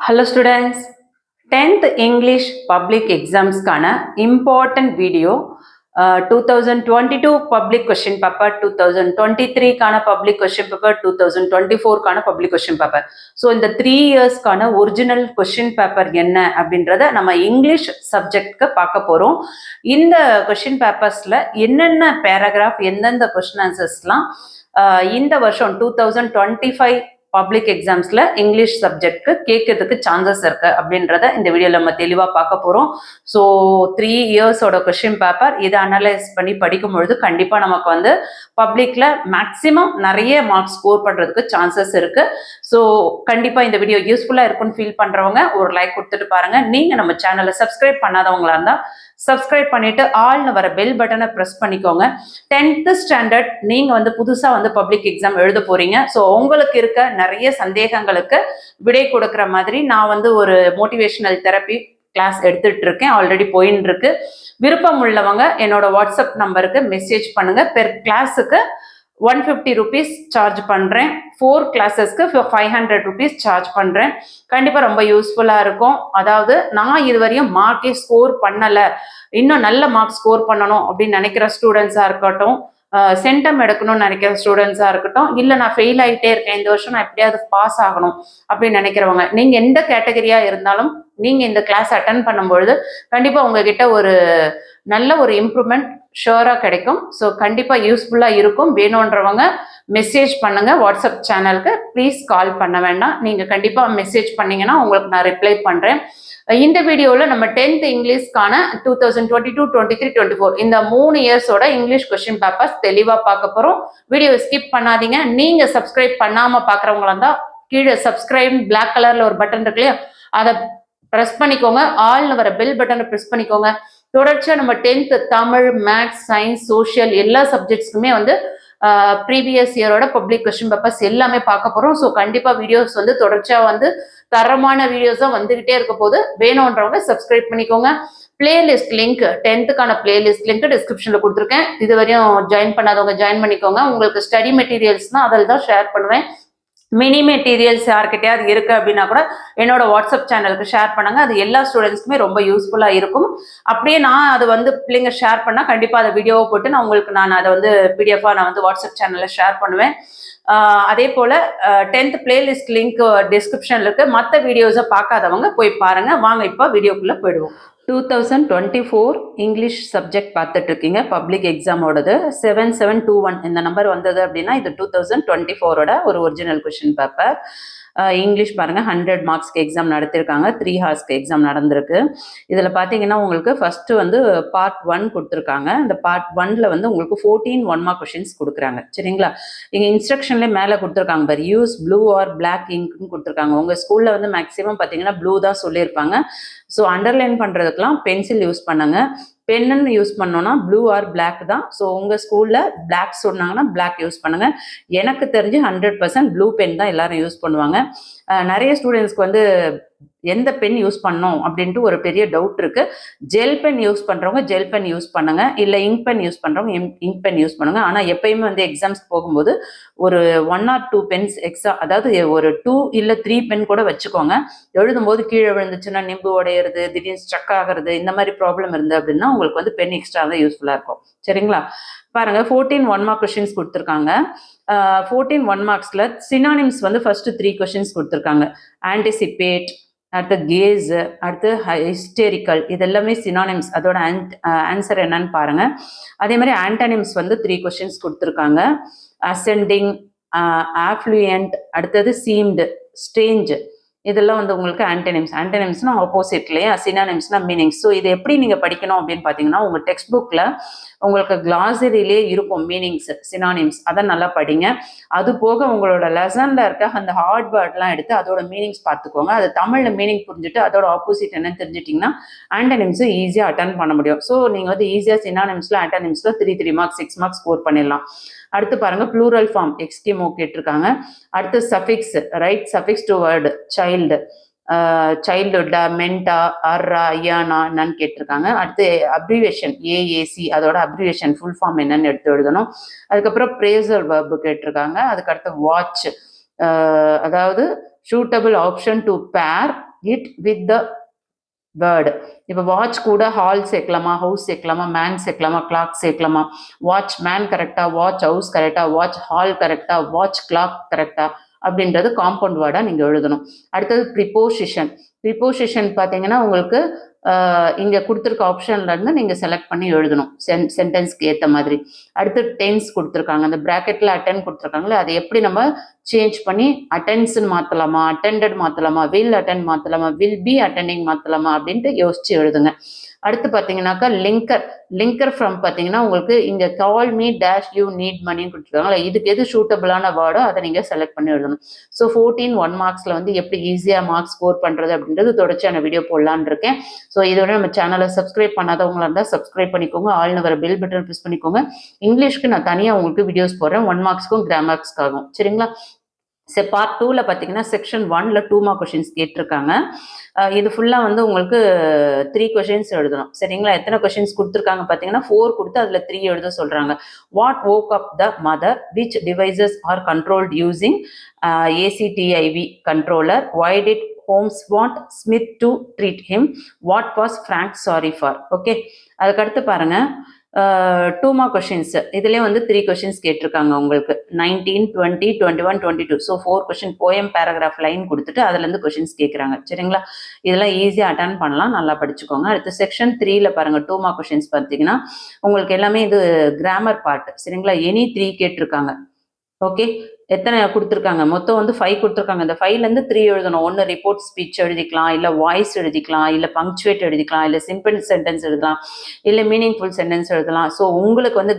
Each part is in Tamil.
Hello students, 10th English public exams kana important video 2022 public question paper, 2023 kana public question paper, 2024 kana public question paper. So in the 3 years kana original question paper enna அப்படின்றத நம்ம இங்கிலீஷ் சப்ஜெக்ட்க்கு பார்க்க போறோம். இந்த question papersல என்னென்ன பேராகிராஃப் எந்தெந்த question answersலாம் இந்த வருஷம் 2025 பப்ளிக் எக்ஸாம்ஸில் இங்கிலீஷ் சப்ஜெக்ட்க்கு கேட்கறதுக்கு சான்சஸ் இருக்குது அப்படின்றத இந்த வீடியோவில் நம்ம தெளிவாக பார்க்க போகிறோம். ஸோ 3 இயர்ஸோட கொஷின் பேப்பர் இதை அனலைஸ் பண்ணி படிக்கும் பொழுது கண்டிப்பாக நமக்கு வந்து பப்ளிக்கில் மேக்ஸிமம் நிறைய மார்க்ஸ் ஸ்கோர் பண்ணுறதுக்கு சான்சஸ் இருக்குது. ஸோ கண்டிப்பாக இந்த வீடியோ யூஸ்ஃபுல்லாக இருக்குன்னு ஃபீல் பண்ணுறவங்க ஒரு லைக் கொடுத்துட்டு பாருங்கள். நீங்கள் நம்ம சேனலை சப்ஸ்கிரைப் பண்ணாதவங்களா இருந்தால் சப்ஸ்கிரைப் பண்ணிட்டு ஆல்னு வர பெல் பட்டனை ப்ரெஸ் பண்ணிக்கோங்க. 10th ஸ்டாண்டர்ட் நீங்கள் வந்து புதுசாக வந்து பப்ளிக் எக்ஸாம் எழுத போறீங்க. ஸோ உங்களுக்கு இருக்க நிறைய சந்தேகங்களுக்கு விடை கொடுக்குற மாதிரி நான் வந்து ஒரு மோட்டிவேஷனல் தெரப்பி கிளாஸ் எடுத்துட்டு இருக்கேன். ஆல்ரெடி போயின்னு இருக்கு. விருப்பம் உள்ளவங்க என்னோட வாட்ஸ்அப் நம்பருக்கு மெசேஜ் பண்ணுங்க. பெர் கிளாஸுக்கு 150 rupees சார்ஜ் பண்ணுறேன். 4 கிளாஸஸ்க்கு 500 rupees சார்ஜ் பண்ணுறேன். கண்டிப்பாக ரொம்ப யூஸ்ஃபுல்லாக இருக்கும். அதாவது நான் இதுவரையும் மார்க்கே ஸ்கோர் பண்ணலை, இன்னும் நல்ல மார்க் ஸ்கோர் பண்ணணும் அப்படின்னு நினைக்கிற ஸ்டூடெண்ட்ஸாக இருக்கட்டும், சென்டம் எடுக்கணும்னு நினைக்கிற ஸ்டூடெண்ட்ஸாக இருக்கட்டும், இல்லை நான் ஃபெயில் ஆகிட்டே இருக்கேன், இந்த வருஷம் நான் எப்படியாவது பாஸ் ஆகணும் அப்படின்னு நினைக்கிறவங்க, நீங்கள் எந்த கேட்டகரியாக இருந்தாலும் நீங்கள் இந்த கிளாஸ் அட்டன் பண்ணும்பொழுது கண்டிப்பாக உங்ககிட்ட ஒரு நல்ல ஒரு இம்ப்ரூவ்மெண்ட் ஷுவராக கிடைக்கும். ஸோ கண்டிப்பாக யூஸ்ஃபுல்லாக இருக்கும். வேணுன்றவங்க மெசேஜ் பண்ணுங்கள் வாட்ஸ்அப் சேனலுக்கு. ப்ளீஸ் கால் பண்ண வேண்டாம். நீங்கள் கண்டிப்பாக மெசேஜ் பண்ணிங்கன்னா உங்களுக்கு நான் ரிப்ளை பண்ணுறேன். இந்த வீடியோவில் நம்ம 10th இங்கிலீஷ்க்கான 2022, 23, 24 இந்த 3 இயர்ஸோட இங்கிலீஷ் கொஸ்டின் பேப்பர்ஸ் தெளிவாக பார்க்க போகிறோம். வீடியோவை ஸ்கிப் பண்ணாதீங்க. நீங்கள் சப்ஸ்கிரைப் பண்ணாமல் பார்க்குறவங்களா இருந்தால் கீழே சப்ஸ்கிரைப் பிளாக் கலரில் ஒரு பட்டன் இருக்கு இல்லையா, அதை ப்ரெஸ் பண்ணிக்கோங்க. ஆல்னு வர பெல் பட்டனை ப்ரெஸ் பண்ணிக்கோங்க. தொடர்ச்சியாக நம்ம 10th Tamil, maths, science, social எல்லா சப்ஜெக்ட்ஸ்க்குமே வந்து ப்ரீவியஸ் இயரோட பப்ளிக் கொஸ்டின் பேப்பர்ஸ் எல்லாமே பார்க்க போகிறோம். ஸோ கண்டிப்பாக வீடியோஸ் வந்து தொடர்ச்சியாக வந்து தரமான வீடியோஸாக வந்துகிட்டே இருக்க போது வேணுன்றவங்க சப்ஸ்கிரைப் பண்ணிக்கோங்க. Playlist link 10th playlist link டிஸ்கிரிப்ஷனில் கொடுத்துருக்கேன். இது வரையும் ஜாயின் பண்ணாதவங்க ஜாயின் பண்ணிக்கோங்க. உங்களுக்கு ஸ்டடி மெட்டீரியல்ஸ்னால் அதில் தான் ஷேர் பண்ணுவேன். மினி மெட்டீரியல்ஸ் யார்கிட்டயாவது இருக்குது அப்படின்னா கூட என்னோட வாட்ஸ்அப் சேனலுக்கு ஷேர் பண்ணுங்க. அது எல்லா ஸ்டூடெண்ட்ஸ்க்குமே ரொம்ப யூஸ்ஃபுல்லாக இருக்கும். அப்படியே நான் அது வந்து பிள்ளைங்க ஷேர் பண்ணால் கண்டிப்பாக அதை வீடியோவை போட்டு நான் அதை வந்து பிடிஎஃபாக நான் வந்து வாட்ஸ்அப் சேனலில் ஷேர் பண்ணுவேன். அதே போல் 10th பிளேலிஸ்ட் லிங்க் டிஸ்கிரிப்ஷனில் இருக்கு. மற்ற வீடியோஸை பார்க்காதவங்க போய் பாருங்கள். வாங்க இப்போ வீடியோக்குள்ளே போயிடுவோம். 2024 இங்கிலீஷ் சப்ஜெக்ட் பார்த்துட்டு இருக்கீங்க. பப்ளிக் எக்ஸாமோடது 7721 இந்த நம்பர் வந்தது அப்படின்னா இது 2024ஓட ஒரு ஒரிஜினல் கொஷின் பேப்பர். இங்கிலீஷ் பாருங்கள், 100 மார்க்ஸ்க்கு எக்ஸாம் நடத்திருக்காங்க. 3 ஹார்ஸ்க்கு எக்ஸாம் நடந்திருக்கு. இதில் பார்த்தீங்கன்னா உங்களுக்கு ஃபஸ்ட்டு வந்து பார்ட் 1 கொடுத்துருக்காங்க. இந்த பார்ட் 1ல் வந்து உங்களுக்கு 14 1 மார்க் கொஷின்ஸ் கொடுக்குறாங்க. சரிங்களா? இங்கே இன்ஸ்ட்ரக்ஷன்லேயே மேலே கொடுத்துருக்காங்க பாரு, யூஸ் ப்ளூ ஆர் பிளாக் இங்க்னு கொடுத்துருக்காங்க. உங்கள் ஸ்கூலில் வந்து மேக்ஸிமம் பார்த்தீங்கன்னா ப்ளூ தான் சொல்லியிருப்பாங்க. ஸோ அண்டர்லைன் பண்ணுறதுக்கெலாம் பென்சில் யூஸ் பண்ணுங்க. பென்னு யூஸ் பண்ணோன்னா ப்ளூ ஆர் பிளாக் தான். ஸோ உங்கள் ஸ்கூலில் பிளாக் சொன்னாங்கன்னா பிளாக் யூஸ் பண்ணுங்கள். எனக்கு தெரிஞ்சு 100% ப்ளூ பென் தான் எல்லாரும் யூஸ் பண்ணுவாங்க. நிறைய ஸ்டூடெண்ட்ஸ்க்கு வந்து எந்த பென் யூஸ் பண்ணோம் அப்படின்ட்டு ஒரு பெரிய டவுட் இருக்குது. ஜெல் பென் யூஸ் பண்ணுறவங்க ஜெல் பென் யூஸ் பண்ணுங்க, இல்லை இங்க் பென் யூஸ் பண்ணுறவங்க இங்க் பென் யூஸ் பண்ணுங்க. ஆனால் எப்பயுமே வந்து எக்ஸாம்ஸ் போகும்போது ஒரு 1 or 2 பென்ஸ் எக்ஸ்ட்ரா, அதாவது ஒரு 2 இல்லை 3 பென் கூட வச்சுக்கோங்க. எழுதும்போது கீழே விழுந்துச்சுன்னா நிம்பு உடையிறது, திடீர்னு ஸ்ட்ரக் ஆகிறது, இந்த மாதிரி ப்ராப்ளம் இருந்து அப்படின்னா உங்களுக்கு வந்து பென் எக்ஸ்ட்ரா தான் யூஸ்ஃபுல்லாக இருக்கும். சரிங்களா? பாருங்க, 14 1 மார்க் கொஷின்ஸ் கொடுத்துருக்காங்க. 14 1 மார்க்ஸில் சினானிம்ஸ் வந்து ஃபர்ஸ்ட் 3 கொஷின்ஸ் கொடுத்துருக்காங்க. ஆன்டிசிபேட், அடுத்து கேஸ், அடுத்து ஹிஸ்டேரிக்கல், இதெல்லாமே சினானிம்ஸ். அதோட ஆன்சர் என்னன்னு பாருங்க. அதே மாதிரி ஆன்டனிம்ஸ் வந்து 3 கொஷின்ஸ் கொடுத்துருக்காங்க. அசெண்டிங், ஆஃப்ளூயன்ட், அடுத்தது சீம்டு, ஸ்ட்ரேஞ்ச், இதெல்லாம் வந்து உங்களுக்கு ஆன்டனிம்ஸ். ஆன்டனிம்ஸ்னா ஆப்போசிட்லையே, சினானிம்ஸ்னா மீனிங்ஸ். ஸோ இது எப்படி நீங்கள் படிக்கணும் அப்படின்னு பார்த்தீங்கன்னா உங்கள் டெக்ஸ்ட் புக்கில் உங்களுக்கு கிளாசரியிலே இருக்கும் மீனிங்ஸ், சினானிம்ஸ், அதை நல்லா படிங்க. அது போக உங்களோட லெசனில் இருக்க அந்த ஹார்ட் வேர்ட்லாம் எடுத்து அதோட மீனிங்ஸ் பார்த்துக்கோங்க. அது தமிழில் மீனிங் புரிஞ்சுட்டு அதோட ஆப்போசிட் என்னன்னு தெரிஞ்சிட்டிங்கன்னா ஆன்டனிம்ஸும் ஈஸியாக அட்டன் பண்ண முடியும். ஸோ நீங்கள் வந்து ஈஸியாக சினானிம்ஸில் ஆன்டனிம்ஸில் 3 மார்க்ஸ் 6 மார்க்ஸ் ஸ்கோர் பண்ணிடலாம். அடுத்து பாருங்க, ப்ளூரல் ஃபார்ம் எக்ஸ்கிமோ கேட்டிருக்காங்க. அடுத்து suffix, write suffix to word, child, childhood, மென்டா, அர்ரா, ஐயானா என்னன்னு கேட்டிருக்காங்க. அடுத்து அப்ரிவேஷன் ஏஏசி, அதோட அப்ரிவேஷன் ஃபுல் ஃபார்ம் என்னன்னு எடுத்து எழுதணும். அதுக்கப்புறம் பிரேசல் வெர்பு கேட்டிருக்காங்க. அதுக்கடுத்து வாட்ச், அதாவது சூட்டபிள் ஆப்ஷன் டு பேர் it with the வேர்டு. இப்போ வாட்ச் கூட ஹால் சேர்க்கலாமா, ஹவுஸ் சேர்க்கலாமா, மேன் சேர்க்கலாமா, கிளாக் சேர்க்கலாமா, வாட்ச் மேன் கரெக்டா, வாட்ச் ஹவுஸ் கரெக்டா, வாட்ச் ஹால் கரெக்டா, வாட்ச் கிளாக் கரெக்டா அப்படின்றது காம்பவுண்ட் வேர்டாக நீங்கள் எழுதணும். அடுத்தது ப்ரிப்போசிஷன். ப்ரிப்போசிஷன் பார்த்தீங்கன்னா உங்களுக்கு இங்கே கொடுத்துருக்க ஆப்ஷன்லேருந்து நீங்கள் செலக்ட் பண்ணி எழுதணும் சென்டென்ஸ்க்கு ஏற்ற மாதிரி. அடுத்து டென்ஸ் கொடுத்துருக்காங்க, அந்த ப்ராக்கெட்டில் அட்டன் கொடுத்துருக்காங்களே அதை எப்படி நம்ம சேஞ்ச் பண்ணி அட்டென்ஸ்ன்னு மாற்றலாமா, அட்டெண்டட் மாற்றலாமா, வில் அட்டென்ட் மாற்றலாமா, வில் பி அட்டெண்டிங் மாற்றலாமா அப்படின்ட்டு யோசிச்சு எழுதுங்க. அடுத்து பார்த்தீங்கன்னாக்கா லிங்கர் ஃப்ரம் பார்த்தீங்கன்னா உங்களுக்கு இங்கே call me dash you need மணின்னு கொடுத்துருக்காங்களா, இதுக்கு எது சூட்டபிளான வேர்டோ அதை நீங்கள் செலக்ட் பண்ணி எழுதணும். ஸோ 14 1 மார்க்ஸில் வந்து எப்படி ஈஸியாக மார்க்ஸ் ஸ்கோர் பண்ணுறது அப்படின்றது தொடர்ச்சியான வீடியோ போடலான்னு இருக்கேன். ஸோ இதோட நம்ம சேனலை சப்ஸ்கிரைப் பண்ணாதவங்களா இருந்தால் சப்ஸ்கிரைப் பண்ணிக்கோங்க, ஆல்னு வர பெல் பட்டன் ப்ரெஸ் பண்ணிக்கோங்க. இங்கிலீஷ்க்கு நான் தனியாக உங்களுக்கு வீடியோஸ் போடுறேன், 1 மார்க்ஸ்க்கும் கிராமர்ஸ்க்காகும். சரிங்களா? சரி, பார்ட் 2ல பார்த்தீங்கன்னா செக்ஷன் 1ல 2 மார்க் கொஷின்ஸ் கேட்டிருக்காங்க. இது ஃபுல்லாக வந்து உங்களுக்கு 3 கொஷின்ஸ் எழுதணும். சரிங்களா? எத்தனை கொஷின்ஸ் கொடுத்துருக்காங்க பார்த்தீங்கன்னா 4 கொடுத்து அதில் 3 எழுத சொல்கிறாங்க. What woke up the mother, which devices are controlled using ACTIV controller, why did Holmes want Smith to treat him, what was Frank sorry for. Okay, அதுக்கடுத்து பாருங்க 2 மார்க் கொஷின்ஸ். இதுலேயே வந்து 3 கொஷின்ஸ் கேட்டிருக்காங்க உங்களுக்கு 19 20 21 22. So 4 question poem paragraph line கொடுத்துட்டு அதுலேருந்து கொஷின்ஸ் கேட்குறாங்க. சரிங்களா? இதெல்லாம் ஈஸியாக அட்டன் பண்ணலாம், நல்லா படிச்சுக்கோங்க. அடுத்து செக்ஷன் 3ல பாருங்கள் 2 மார்க் கொஷின்ஸ் பார்த்தீங்கன்னா உங்களுக்கு எல்லாமே இது கிராமர் பார்ட். சரிங்களா? எனி 3 கேட்டிருக்காங்க. ஓகே, எத்தனை கொடுத்துருக்காங்க மொத்தம் வந்து 5 கொடுத்துருக்காங்க. இந்த 5லேருந்து 3 எழுதணும். ஒன்று ரிப்போர்ட் ஸ்பீச் எழுதிக்கலாம், இல்லை வாய்ஸ் எழுதிக்கலாம், இல்லை பங்க்சுவேட் எழுதிக்கலாம், இல்லை சிம்பிள் சென்டென்ஸ் எழுதலாம், இல்லை மீனிங்ஃபுல் சென்டென்ஸ் எழுதலாம். ஸோ உங்களுக்கு வந்து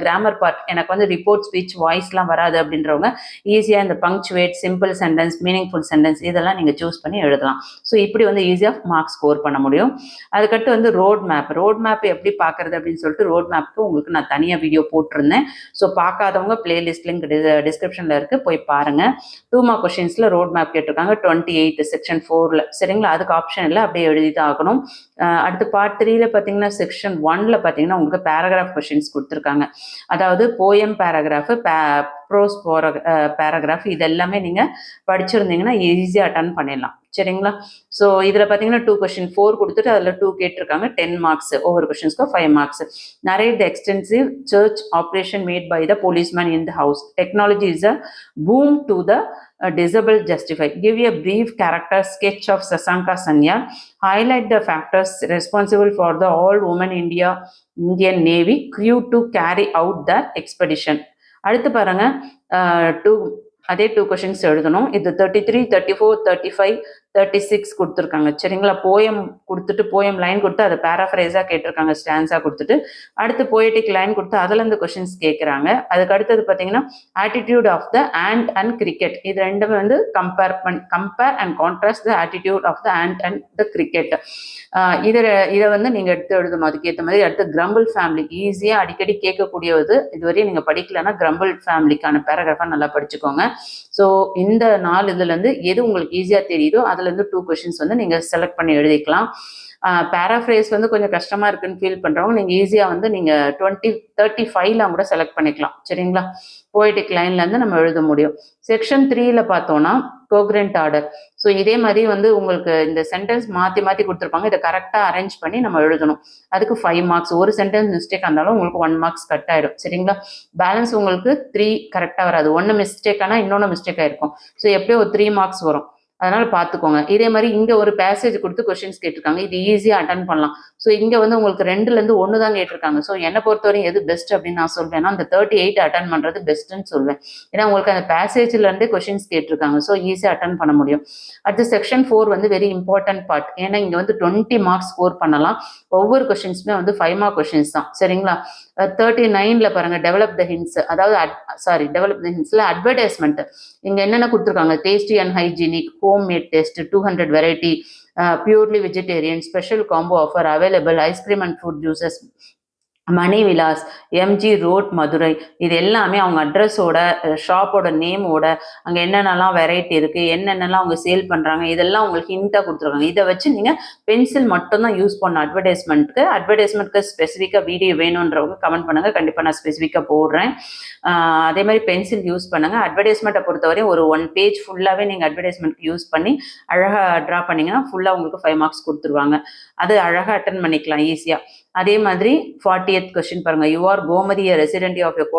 கிராமர் பார்ட் எனக்கு வந்து ரிப்போர்ட் ஸ்பீச் வாய்ஸ்லாம் வராது அப்படின்றவங்க ஈஸியாக இந்த punctuate, simple sentence, meaningful sentence இதெல்லாம் நீங்கள் சூஸ் பண்ணி எழுதலாம். ஸோ இப்படி வந்து ஈஸியாக மார்க்ஸ் ஸ்கோர் பண்ண முடியும். அதுக்கடுத்து வந்து ரோட் மேப் எப்படி பார்க்குறது அப்படின்னு சொல்லிட்டு ரோட் மேப்க்கு உங்களுக்கு நான் தனியாக வீடியோ போட்டிருந்தேன். ஸோ பார்க்காதவங்க பிளேலிஸ்ட் லிங்க் டிஸ்கிரிப்ஷன் இருக்கு, போய் பாருங்க. 2 மார்க் கொஸ்டின்ஸ்ல ரோட் மேப் கேட்டிருக்காங்க 28 செக்ஷன் 4ல. சரிங்களா? அதுக்கு ஆப்ஷன் இல்லை, அப்படியே எழுதி தான் ஆகணும். அடுத்து பார்ட் 3ல பார்த்தீங்கன்னா செக்ஷன் 1ல பார்த்தீங்கன்னா உங்களுக்கு பேராகிராஃப் கொஸ்டின்ஸ் கொடுத்துருக்காங்க. அதாவது போயம் பேராகிராஃப், ப்ரோஸ் பேராகிராஃப் இது எல்லாமே நீங்கள் படிச்சிருந்தீங்கன்னா ஈஸியாக அட்டன் பண்ணிடலாம். சரிங்களா? ஸோ இதில் பார்த்தீங்கன்னா 2 கொஸ்டின் 4 கொடுத்துட்டு அதில் 2 கேட்டிருக்காங்க. 10 மார்க்ஸ், ஒவ்வொரு கொஸ்டின்ஸ்க்கும் 5 marks. Narrate the extensive search operation made by the policeman in the house. Technology is a boon to the disabled justify. Give a brief character sketch of Sasanka Sanya. Highlight the factors responsible for the all-women Indian Navy crew to carry out the expedition. அடுத்து பாருங்க அதே 2 கொஷின்ஸ் எழுதணும். இது 33 34 35 36 கொடுத்துருக்காங்க. சரிங்களா? போயம் கொடுத்துட்டு போயம் லைன் கொடுத்து அதை பேராஃப்ரைஸாக கேட்டிருக்காங்க, ஸ்டான்ஸாக கொடுத்துட்டு அடுத்து போயட்டிக் லைன் கொடுத்து அதுலேருந்து கொஷின்ஸ் கேட்குறாங்க. அதுக்கு அடுத்தது பார்த்தீங்கன்னா attitude of the ant and cricket. இது ரெண்டுமே வந்து compare and contrast the attitude of the ant and the cricket. இதை வந்து நீங்கள் எடுத்து எழுதணும். அதுக்கேற்ற மாதிரி அடுத்து கிரம்பிள் ஃபேமிலி ஈஸியாக அடிக்கடி கேட்கக்கூடியது. இதுவரையும் நீங்கள் படிக்கலன்னா கிரம்பிள் ஃபேமிலிக்கான பேராகிராஃபாக நல்லா படிச்சுக்கோங்க. ஸோ இந்த 4 இதுலேருந்து எது உங்களுக்கு ஈஸியாக தெரியுதோ அதுலேருந்து 2 கொஷின்ஸ் வந்து நீங்கள் செலக்ட் பண்ணி எழுதிக்கலாம். பேராஃப்ரேஸ் வந்து கொஞ்சம் கஷ்டமாக இருக்குன்னு ஃபீல் பண்ணுறவங்க நீங்கள் ஈஸியாக வந்து நீங்கள் 35லாம் கூட செலக்ட் பண்ணிக்கலாம். சரிங்களா? போய்டிக் லைன்லேருந்து நம்ம எழுத முடியும். செக்ஷன் 3ல பார்த்தோன்னா கோக்ரெண்ட் ஆர்டர். ஸோ இதே மாதிரி வந்து உங்களுக்கு இந்த சென்டென்ஸ் மாற்றி மாற்றி கொடுத்துருப்பாங்க, இதை கரெக்டாக அரேஞ்ச் பண்ணி நம்ம எழுதணும். அதுக்கு 5 மார்க்ஸ். ஒரு சென்டென்ஸ் மிஸ்டேக் இருந்தாலும் உங்களுக்கு 1 மார்க்ஸ் கட் ஆகிடும். சரிங்களா? பேலன்ஸ் உங்களுக்கு 3 கரெக்டாக வராது. ஒன்று மிஸ்டேக் ஆனால் இன்னொன்று மிஸ்டேக் ஆகிருக்கும். ஸோ எப்படியோ ஒரு 3 மார்க்ஸ் வரும். அதனால பார்த்துக்கோங்க. இதே மாதிரி இங்கே ஒரு பேசேஜ் கொடுத்து கொஸ்டின்ஸ் கேட்டிருக்காங்க, இது ஈஸியாக அட்டன் பண்ணலாம். ஸோ இங்கே வந்து உங்களுக்கு 2லேருந்து 1 தான் கேட்டிருக்காங்க. ஸோ என்னை பொறுத்தவரையும் எது பெஸ்ட் அப்படின்னு நான் சொல்வேன்னா அந்த 38 அட்டன் பண்ணுறது பெஸ்ட்டுன்னு சொல்வேன். ஏன்னா உங்களுக்கு அந்த பேசேஜ்லேருந்தே கொஸ்டின்ஸ் கேட்டிருக்காங்க. ஸோ ஈஸியாக அட்டன் பண்ண முடியும். அடுத்து செக்ஷன் 4 வந்து வெரி இம்பார்ட்டன்ட் பார்ட். ஏன்னா இங்கே வந்து 20 மார்க்ஸ் ஸ்கோர் பண்ணலாம். ஒவ்வொரு கொஸ்டின்ஸுமே வந்து 5 மார்க் கொஸ்டின்ஸ் தான். சரிங்களா? 39ல பாருங்க டெவலப் த ஹிண்ட்ஸ். அதாவது டெவலப் த ஹிண்ட்ஸில் அட்வர்டைஸ்மெண்ட் இங்கே என்னென்ன கொடுத்துருக்காங்க, tasty and hygienic, home made taste, 200 variety, purely vegetarian, special combo offer available, ice cream and fruit juices, Mani Vilas, MG road, Madurai. இது எல்லாமே அவங்க அட்ரஸோட, ஷாப்போட நேமோட, அங்கே என்னென்னலாம் வெரைட்டி இருக்குது, என்னென்னலாம் அவங்க சேல் பண்ணுறாங்க, இதெல்லாம் உங்களுக்கு ஹிண்ட்டாக கொடுத்துருக்காங்க. இதை வச்சு நீங்கள் பென்சில் மட்டும்தான் யூஸ் பண்ணணும் அட்வர்டைஸ்மெண்ட்க்கு ஸ்பெசிஃபிக்காக வீடியோ வேணுன்றவங்க கமெண்ட் பண்ணுங்கள், கண்டிப்பாக நான் ஸ்பெசிஃபிக்காக போடுறேன். அதே மாதிரி பென்சில் யூஸ் பண்ணுங்கள். அட்வர்டைஸ்மெண்ட்டை பொறுத்தவரையும் ஒரு 1 பேஜ் ஃபுல்லாகவே நீங்கள் அட்வர்டைஸ்மெண்ட்க்கு யூஸ் பண்ணி அழகாக ட்ரா பண்ணிங்கன்னா ஃபுல்லாக உங்களுக்கு 5 மார்க்ஸ் கொடுத்துருவாங்க. அது அழகாக அட்டன் பண்ணிக்கலாம் ஈஸியாக. அதே மாதிரி 40th கொஸ்டின் பாருங்க. You are Gomathi, a resident of your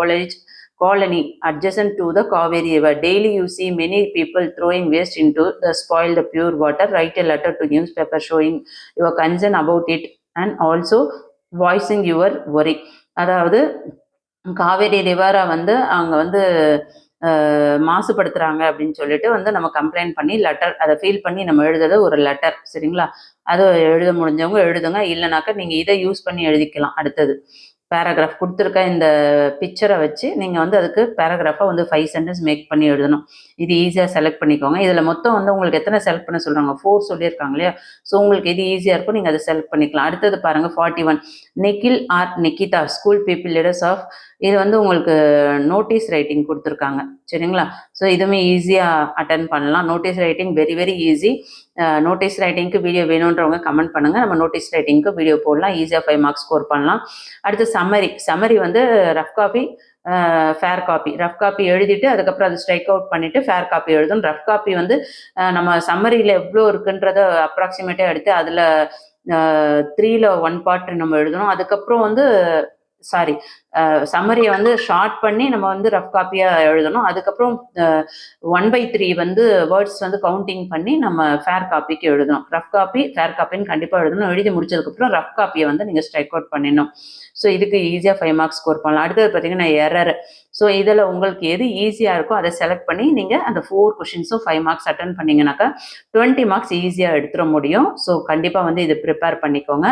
colony adjacent to the Kaveri river. Daily you see many people throwing waste into the spoiled pure water. Write a letter to newspaper showing your concern about it and also voicing your worry. அதாவது காவேரி ரிவரை வந்து அவங்க வந்து மாசுபடுத்துறாங்க அப்படின்னு சொல்லிட்டு வந்து நம்ம கம்ப்ளைண்ட் பண்ணி லெட்டர் அதை ஃபீல் பண்ணி நம்ம எழுதுறது ஒரு லெட்டர், சரிங்களா? அது எழுத முடிஞ்சவங்க எழுதுங்க, இல்லைனாக்கா நீங்கள் இதை யூஸ் பண்ணி எழுதிக்கலாம். அடுத்தது பேராகிராஃப் கொடுத்துருக்க இந்த பிக்சரை வச்சு நீங்கள் வந்து அதுக்கு பேராகிராஃபாக வந்து 5 சென்டென்ஸ் மேக் பண்ணி எழுதணும். இது ஈஸியாக செலக்ட் பண்ணிக்கோங்க. இதில் மொத்தம் வந்து உங்களுக்கு எத்தனை செலக்ட் பண்ண சொல்கிறாங்க? 4 சொல்லியிருக்காங்க இல்லையா? ஸோ உங்களுக்கு இது ஈஸியாக இருக்கும், நீங்கள் அதை செலக்ட் பண்ணிக்கலாம். அடுத்தது பாருங்கள் 41. Nikhil or Nikhita school people leaders of. இது வந்து உங்களுக்கு நோட்டீஸ் ரைட்டிங் கொடுத்துருக்காங்க, சரிங்களா? ஸோ இதுவுமே ஈஸியாக அட்டன் பண்ணலாம். Notice writing very very easy. Notice ரைட்டிங்க்கு வீடியோ வேணுன்றவங்க கமெண்ட் பண்ணுங்கள், நம்ம நோட்டீஸ் ரைட்டிங்க்கு வீடியோ போடலாம், ஈஸியாக 5 மார்க்ஸ் ஸ்கோர் பண்ணலாம். அடுத்து சம்மரி வந்து rough copy, fair copy. Rough copy எழுதிட்டு அதுக்கப்புறம் அது ஸ்ட்ரைக் அவுட் பண்ணிவிட்டு ஃபேர் காப்பி எழுதணும். ரஃப் காப்பி வந்து நம்ம சம்மரியில் எவ்வளோ இருக்குன்றத அப்ராக்சிமேட்டாக எடுத்து அதில் 3ல் 1 பார்ட் நம்ம எழுதணும். அதுக்கப்புறம் வந்து சம்மரியை வந்து ஷார்ட் பண்ணி நம்ம வந்து ரஃப் காப்பியாக எழுதணும். அதுக்கப்புறம் 1/3 வந்து வேர்ட்ஸ் வந்து கவுண்டிங் பண்ணி நம்ம ஃபேர் காப்பிக்கு எழுதணும். ரஃப் காப்பி ஃபேர் காப்பின்னு கண்டிப்பாக எழுதணும். எழுதி முடிச்சதுக்கப்புறம் ரஃப் காப்பியை வந்து நீங்கள் ஸ்ட்ரைக் அவுட் பண்ணிடணும். ஸோ இதுக்கு ஈஸியாக 5 மார்க்ஸ் ஸ்கோர் பண்ணலாம். அடுத்தது பார்த்தீங்கன்னா எரர். ஸோ இதில் உங்களுக்கு எது ஈஸியாக இருக்கோ அதை செலக்ட் பண்ணி நீங்கள் அந்த 4 கொஷின்ஸும் 5 மார்க்ஸ் அட்டன் பண்ணிங்கனாக்கா 20 மார்க்ஸ் ஈஸியாக எடுத்துட முடியும். ஸோ கண்டிப்பாக வந்து இது ப்ரிப்பேர் பண்ணிக்கோங்க.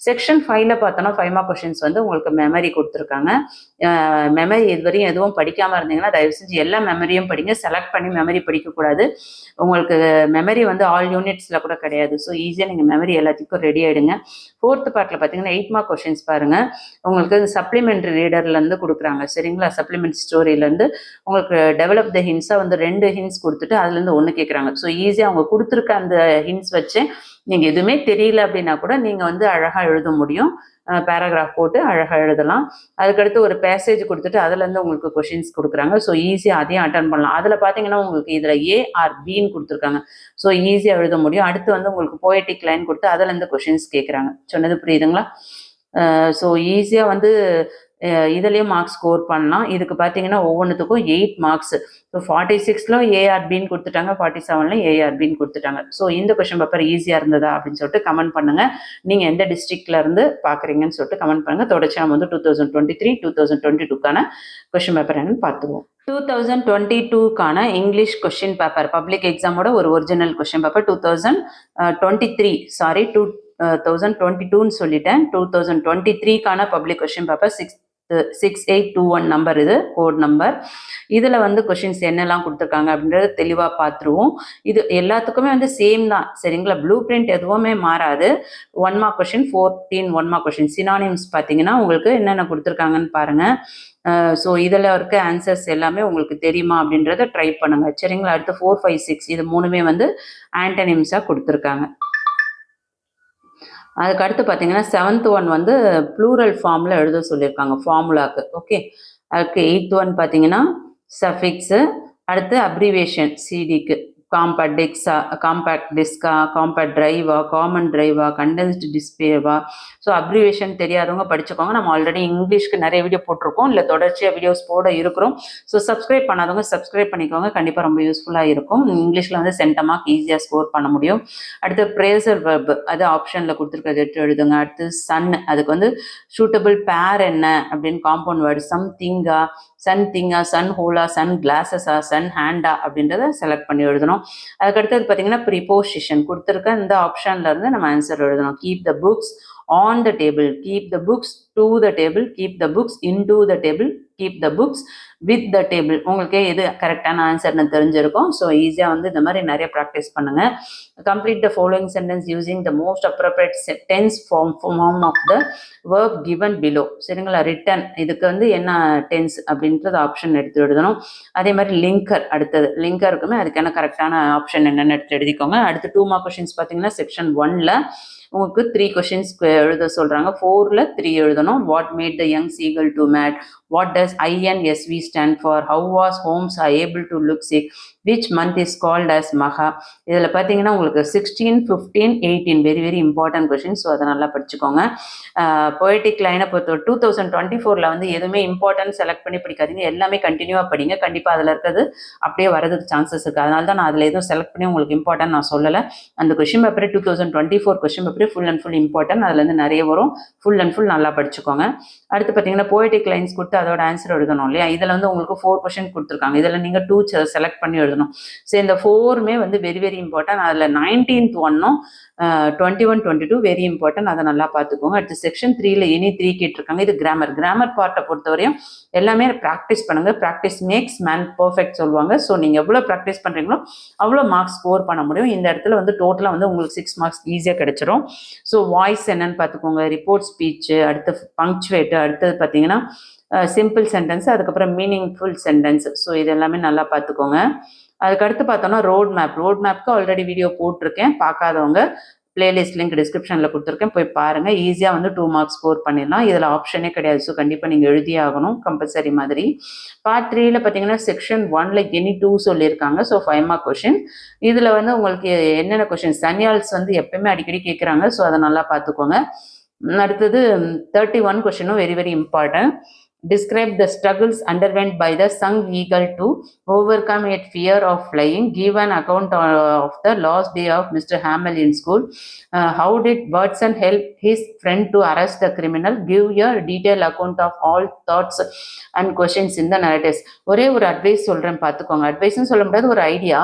செக்ஷன் 5ல் பார்த்தோன்னா 5 மார்க் கொஷின்ஸ் வந்து உங்களுக்கு மெமரி கொடுத்துருக்காங்க. மெமரி இதுவரையும் எதுவும் படிக்காமல் இருந்தீங்கன்னா தயவு செஞ்சு எல்லா மெமரியும் படிங்க. செலக்ட் பண்ணி மெமரி படிக்கக்கூடாது. உங்களுக்கு மெமரி வந்து ஆல் யூனிட்ஸில் கூட கிடையாது. ஸோ ஈஸியாக நீங்கள் மெமரி எல்லாத்துக்கும் ரெடி ஆகிடுங்க. 4th பார்ட்டில் பார்த்தீங்கன்னா 8 மார்க் கொஷின்ஸ் பாருங்கள். உங்களுக்கு சப்ளிமெண்ட்ரி ரீடர்லேருந்து கொடுக்குறாங்க, சரிங்களா? சப்ளிமெண்ட் ஸ்டோரியிலேருந்து உங்களுக்கு டெவலப் த ஹின்ஸாக வந்து 2 ஹின்ஸ் கொடுத்துட்டு அதுலேருந்து 1 கேட்குறாங்க. ஸோ ஈஸியாக அவங்க கொடுத்துருக்க அந்த ஹின்ஸ் வச்சு நீங்கள் எதுவுமே தெரியல அப்படின்னா கூட நீங்கள் வந்து அழகாக எழுத முடியும். பேராகிராஃப் போட்டு அழகாக எழுதலாம். அதுக்கடுத்து ஒரு பேசேஜ் கொடுத்துட்டு அதுலேருந்து உங்களுக்கு கொஷின்ஸ் கொடுக்குறாங்க. ஸோ ஈஸியாக அதையும் அட்டன் பண்ணலாம். அதில் பார்த்தீங்கன்னா உங்களுக்கு இதில் ஏ ஆர் பின்னு கொடுத்துருக்காங்க. ஸோ ஈஸியாக எழுத முடியும். அடுத்து வந்து உங்களுக்கு போயட்டிக் லைன் கொடுத்து அதுலேருந்து கொஷின்ஸ் கேட்குறாங்க. சொன்னது புரியுதுங்களா? ஸோ ஈஸியாக வந்து இதுலேயும் மார்க்ஸ் ஸ்கோர் பண்ணலாம். இதுக்கு பார்த்தீங்கன்னா ஒவ்வொன்றுத்துக்கும் 8 மார்க்ஸ். ஸோ 46ல் ஏஆர்பின்னு கொடுத்துட்டாங்க, 47ல் ஏஆர்பின்னு கொடுத்துட்டாங்க. ஸோ இந்த கொஷின் பேப்பர் ஈஸியாக இருந்ததா அப்படின்னு சொல்லிட்டு கமெண்ட் பண்ணுங்கள். நீங்கள் எந்த டிஸ்ட்ரிக்ட்ல இருந்து பார்க்குறீங்கன்னு சொல்லிட்டு கமெண்ட் பண்ணுங்கள். தொடர்ச்சி நம்ம வந்து 2023, 2022க்கான கொஷின் பேப்பர் என்னன்னு பார்த்துருவோம். 2022க்கான இங்கிலீஷ் கொஷின் பேப்பர் பப்ளிக் எக்ஸாமோட ஒரு ஒரிஜினல் கொஷின் பேப்பர் 2022ன்னு சொல்லிட்டேன். 2023க்கான பப்ளிக் கொஷின் பேப்பர் 6821 நம்பர், இது கோட் நம்பர். இதில் வந்து கொஷின்ஸ் என்னெல்லாம் கொடுத்துருக்காங்க அப்படின்றத தெளிவாக பார்த்துருவோம். இது எல்லாத்துக்குமே வந்து சேம் தான், சரிங்களா? ப்ளூ பிரிண்ட் எதுவுமே மாறாது. 1 mark question, 14 1 mark question. Synonyms பார்த்தீங்கன்னா உங்களுக்கு என்னென்ன கொடுத்துருக்காங்கன்னு பாருங்கள். ஸோ இதில் இருக்க ஆன்சர்ஸ் எல்லாமே உங்களுக்கு தெரியுமா அப்படின்றத ட்ரை பண்ணுங்கள், சரிங்களா? அடுத்து 4, 5, 6 இது 3மே வந்து ஆன்டனிம்ஸாக கொடுத்துருக்காங்க. அதுக்கு அடுத்து பார்த்தீங்கன்னா 7th ஒன் வந்து ப்ளூரல் ஃபார்மில் எழுத சொல்லியிருக்காங்க ஃபார்முலாக்கு. ஓகே. அதுக்கு 8th ஒன் பார்த்தீங்கன்னா சஃபிக்ஸு. அடுத்து அப்ரிவேஷன் சிடிக்கு காம்பேக்ட் டிஸ்கா, காம்பேக்ட் டிரைவா, காமன் டிரைவா, கண்டென்ஸ்டு டிஸ்பிளேவா. ஸோ அப்ரிவேஷன் தெரியாதவங்க படிச்சுக்கோங்க. நம்ம ஆல்ரெடி இங்கிலீஷ்க்கு நிறைய வீடியோ போட்டிருக்கோம், இல்லை தொடர்ச்சியாக வீடியோஸ் போட இருக்கிறோம். ஸோ சப்ஸ்கிரைப் பண்ணாதவங்க சப்ஸ்கிரைப் பண்ணிக்கோங்க, கண்டிப்பாக ரொம்ப யூஸ்ஃபுல்லாக இருக்கும். இங்கிலீஷில் வந்து சென்டமார்க் ஈஸியாக ஸ்கோர் பண்ண முடியும். அடுத்து ப்ரேசல் வெர்ப், அது ஆப்ஷனில் கொடுத்துருக்கிறது எடுத்து எழுதுங்க. அடுத்து சன், அதுக்கு வந்து சூட்டபிள் பேர் என்ன அப்படின்னு காம்பவுண்ட் வேர்டு சம்திங்கா, சன் திங்கா, சன் ஹோலா, சன் கிளாஸஸா, சன் ஹேண்டா அப்படின்றத செலக்ட் பண்ணி எழுதணும். அதுக்கடுத்தது பார்த்தீங்கன்னா ப்ரிபோசிஷன் கொடுத்துருக்க இந்த ஆப்ஷன்ல இருந்து நம்ம ஆன்சர் எழுதணும். Keep the books on the table, keep the books to the table, keep the books into the table, keep the books with the table. உங்களுக்கே எது கரெக்டான ஆன்சர்னு தெரிஞ்சிருக்கும். ஸோ ஈஸியாக வந்து இந்த மாதிரி நிறைய ப்ராக்டிஸ் பண்ணுங்கள். Complete the following sentence using the most appropriate tense form of the verb given below. சரிங்களா? ரிட்டன் இதுக்கு வந்து என்ன டென்ஸ் அப்படின்றது ஆப்ஷன் எடுத்து எழுதணும். அதே மாதிரி லிங்கர், அடுத்தது லிங்கருக்குமே அதுக்கான கரெக்டான ஆப்ஷன் என்னென்னு எடுத்து எழுதிக்கோங்க. அடுத்து 2 மார்க் கொஷின்ஸ் பார்த்தீங்கன்னா செக்ஷன் 1ல் உங்களுக்கு 3 கொஷின்ஸ் எழுத சொல்கிறாங்க. 4ல் 3 எழுதணும். What made the young seagull to made, what does INSV stand for, how was Holmes able to look sick, which month is called as மகா. இதில் பார்த்தீங்கன்னா உங்களுக்கு 16, 15, 18 very very important question. So அதை நல்லா படிச்சுக்கோங்க. பொய்டிக் லைனை பொறுத்த 2024ல் வந்து எதுவுமே இம்பார்ட்டன்ட் செலக்ட் பண்ணி படிக்காதீங்க, எல்லாமே கண்டினியூவாக படிங்க. கண்டிப்பாக அதில் இருக்கிறது அப்படியே வரதுக்கு சான்சஸ் இருக்குது. அதனால தான் நான் அதில் எதுவும் செலக்ட் பண்ணி உங்களுக்கு இம்பார்ட்டன்ட் நான் சொல்லலை. அந்த கொஷின் பேப்பரே 2024 கொஷின் பேப்பரே ஃபுல் அண்ட் ஃபுல் இம்பார்ட்டன்ட். அதுலேருந்து நிறைய வரும். ஃபுல் அண்ட் ஃபுல் நல்லா படிச்சுக்கோங்க. அடுத்து பார்த்தீங்கன்னா பொய்டிக் லைன்ஸ் கொடுத்து அதோட ஆன்சர் எழுதணும் இல்லையா? இதில் வந்து உங்களுக்கு 4 கொஷின் கொடுத்துருக்காங்க. இதில் நீங்கள் 2 செலக்ட் பண்ணி எழுதணும். ஸோ இந்த 4மே வந்து வெரி வெரி இம்பார்ட்டன்ட். அதில் 19th ஒன்னும் 21, 22 வெரி இம்பார்ட்டன்ட். அதை நல்லா பார்த்துக்கோங்க. அடுத்து செக்ஷன் 3ல் எனி 3 கேட்டிருக்காங்க. இது கிராமர் பார்ட்டை பொறுத்தவரையும் எல்லாமே ப்ராக்டிஸ் பண்ணுங்கள். ப்ராக்டிஸ் மேக்ஸ் மேன் பர்ஃபெக்ட் சொல்லுவாங்க. ஸோ நீங்கள் எவ்வளோ ப்ராக்டிஸ் பண்ணுறீங்களோ அவ்வளோ மார்க்ஸ் ஸ்கோர் பண்ண முடியும். இந்த இடத்துல வந்து டோட்டலாக வந்து உங்களுக்கு 6 மார்க்ஸ் ஈஸியாக கிடைச்சிரும். ஸோ வாய்ஸ் என்னன்னு பார்த்துக்கோங்க, ரிப்போர்ட் ஸ்பீச்சு, அடுத்து பங்க்சுவேட்டு, அடுத்தது பார்த்தீங்கன்னா சிம்பிள் சென்டென்ஸ், அதுக்கப்புறம் மீனிங்ஃபுல் சென்டென்ஸ். ஸோ இது எல்லாமே நல்லா பார்த்துக்கோங்க. அதுக்கடுத்து பார்த்தோன்னா ரோட் மேப்க்கு ஆல்ரெடி வீடியோ போட்டிருக்கேன். பார்க்காதவங்க பிளேலிஸ்ட் லிங்க் டிஸ்கிரிப்ஷனில் கொடுத்துருக்கேன், போய் பாருங்கள். ஈஸியாக வந்து 2 மார்க்ஸ் ஸ்கோர் பண்ணிடலாம். இதில் ஆப்ஷனே கிடையாது. ஸோ கண்டிப்பாக நீங்கள் எழுதியே ஆகணும், கம்பல்சரி மாதிரி. பார்ட் 3ல் பார்த்தீங்கன்னா செக்ஷன் 1ல் எனி 2 சொல்லியிருக்காங்க. So 5 mark question. இதில் வந்து உங்களுக்கு என்னென்ன கொஷின், சன்யால்ஸ் வந்து எப்பயுமே அடிக்கடி கேட்குறாங்க. ஸோ அதை நல்லா பார்த்துக்கோங்க. அடுத்தது 31 கொஷினும் very very important. Describe the struggles underwent by the sung eagle to overcome its fear of flying. Give an account of the last day of Mr. Hamill in school. How did Watson help his friend to arrest the criminal? Give a detailed account of all thoughts and questions in the narratives. ஒரே ஒரு அட்வைஸ் சொல்கிறேன் பார்த்துக்கோங்க. அட்வைஸ்ன்னு சொல்ல முடியாது, ஒரு ஐடியா.